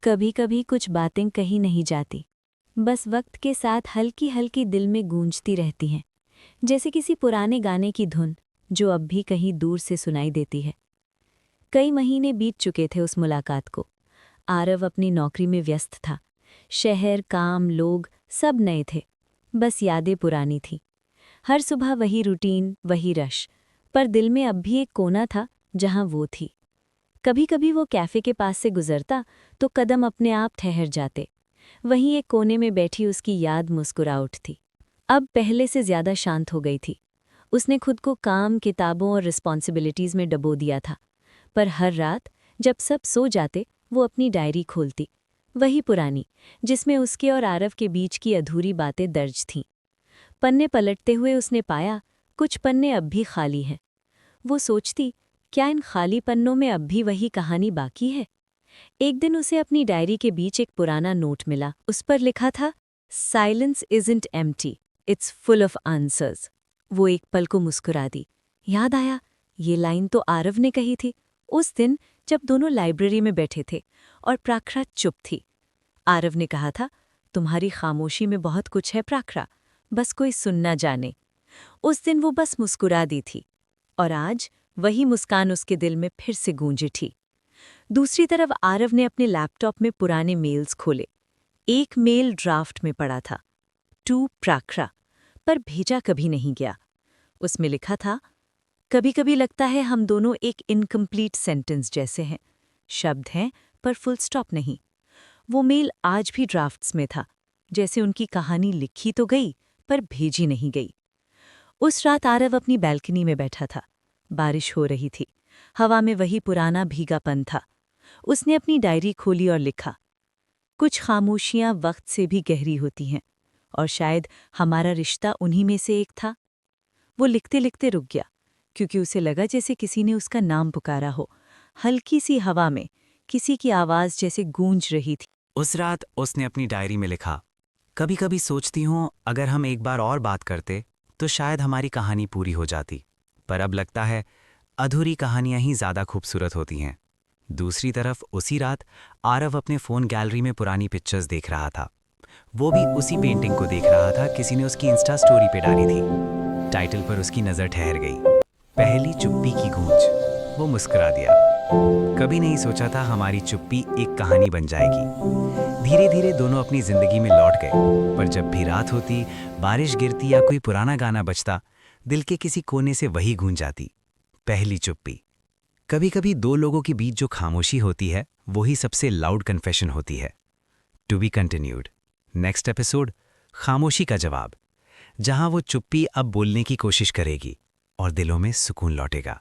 कभी कभी कुछ बातें कहीं नहीं जाती, बस वक्त के साथ हल्की हल्की दिल में गूंजती रहती हैं, जैसे किसी पुराने गाने की धुन जो अब भी कहीं दूर से सुनाई देती है। कई महीने बीत चुके थे उस मुलाकात को। आरव अपनी नौकरी में व्यस्त था। शहर, काम, लोग सब नए थे, बस यादें पुरानी थीं। हर सुबह वही रूटीन, वही रश, पर दिल में अब भी एक कोना था जहां वो थी। कभी कभी वो कैफ़े के पास से गुजरता तो कदम अपने आप ठहर जाते। वहीं एक कोने में बैठी उसकी याद मुस्कुरा उठती। अब पहले से ज़्यादा शांत हो गई थी। उसने खुद को काम, किताबों और रिस्पॉन्सिबिलिटीज़ में डबो दिया था। पर हर रात जब सब सो जाते, वो अपनी डायरी खोलती, वही पुरानी, जिसमें उसके और आरव के बीच की अधूरी बातें दर्ज थीं। पन्ने पलटते हुए उसने पाया, कुछ पन्ने अब भी खाली हैं। वो सोचती, क्या इन खाली पन्नों में अब भी वही कहानी बाकी है? एक दिन उसे अपनी डायरी के बीच एक पुराना नोट मिला। उस पर लिखा था, silence isn't empty, it's full of answers. वो एक पल को मुस्कुरा दी। याद आया, ये लाइन तो आरव ने कही थी, उस दिन जब दोनों लाइब्रेरी में बैठे थे और प्राख्या चुप थी। आरव ने कहा था, तुम्हारी खामोशी में बहुत कुछ है प्राख्या, बस कोई सुनना जाने। उस दिन वो बस मुस्कुरा दी थी, और आज वही मुस्कान उसके दिल में फिर से गूंज उठी। दूसरी तरफ आरव ने अपने लैपटॉप में पुराने मेल्स खोले। एक मेल ड्राफ्ट में पड़ा था, टू प्राख्या, पर भेजा कभी नहीं गया। उसमें लिखा था, कभी कभी लगता है हम दोनों एक इनकम्प्लीट सेंटेंस जैसे हैं। शब्द हैं पर फुल स्टॉप नहीं। वो मेल आज भी ड्राफ्ट्स में था, जैसे उनकी कहानी लिखी तो गई पर भेजी नहीं गई। उस रात आरव अपनी बैल्कनी में बैठा था। बारिश हो रही थी, हवा में वही पुराना भीगापन था। उसने अपनी डायरी खोली और लिखा, कुछ खामोशियां वक्त से भी गहरी होती हैं, और शायद हमारा रिश्ता उन्हीं में से एक था। वो लिखते लिखते रुक गया, क्योंकि उसे लगा जैसे किसी ने उसका नाम पुकारा हो, हल्की सी हवा में किसी की आवाज़ जैसे गूंज रही थी। उस रात उसने अपनी डायरी में लिखा, कभी कभी सोचती हूँ अगर हम एक बार और बात करते तो शायद हमारी कहानी पूरी हो जाती, पर अब लगता है अधूरी कहानियां ही ज़्यादा खूबसूरत होती हैं। दूसरी तरफ उसी रात आरव अपने फ़ोन गैलरी में पुरानी पिक्चर्स देख रहा था। वो भी उसी पेंटिंग को देख रहा था, किसी ने उसकी इंस्टा स्टोरी पे डाली थी। टाइटल पर उसकी नज़र ठहर गई, पहली चुप्पी की गूंज। वो मुस्कुरा दिया। कभी नहीं सोचा था हमारी चुप्पी एक कहानी बन जाएगी। धीरे धीरे दोनों अपनी जिंदगी में लौट गए, पर जब भी रात होती, बारिश गिरती या कोई पुराना गाना बजता, दिल के किसी कोने से वही गूंज जाती, पहली चुप्पी। कभी कभी दो लोगों के बीच जो खामोशी होती है, वही सबसे लाउड कन्फेशन होती है। To be continued. Next episode, खामोशी का जवाब, जहां वो चुप्पी अब बोलने की कोशिश करेगी और दिलों में सुकून लौटेगा।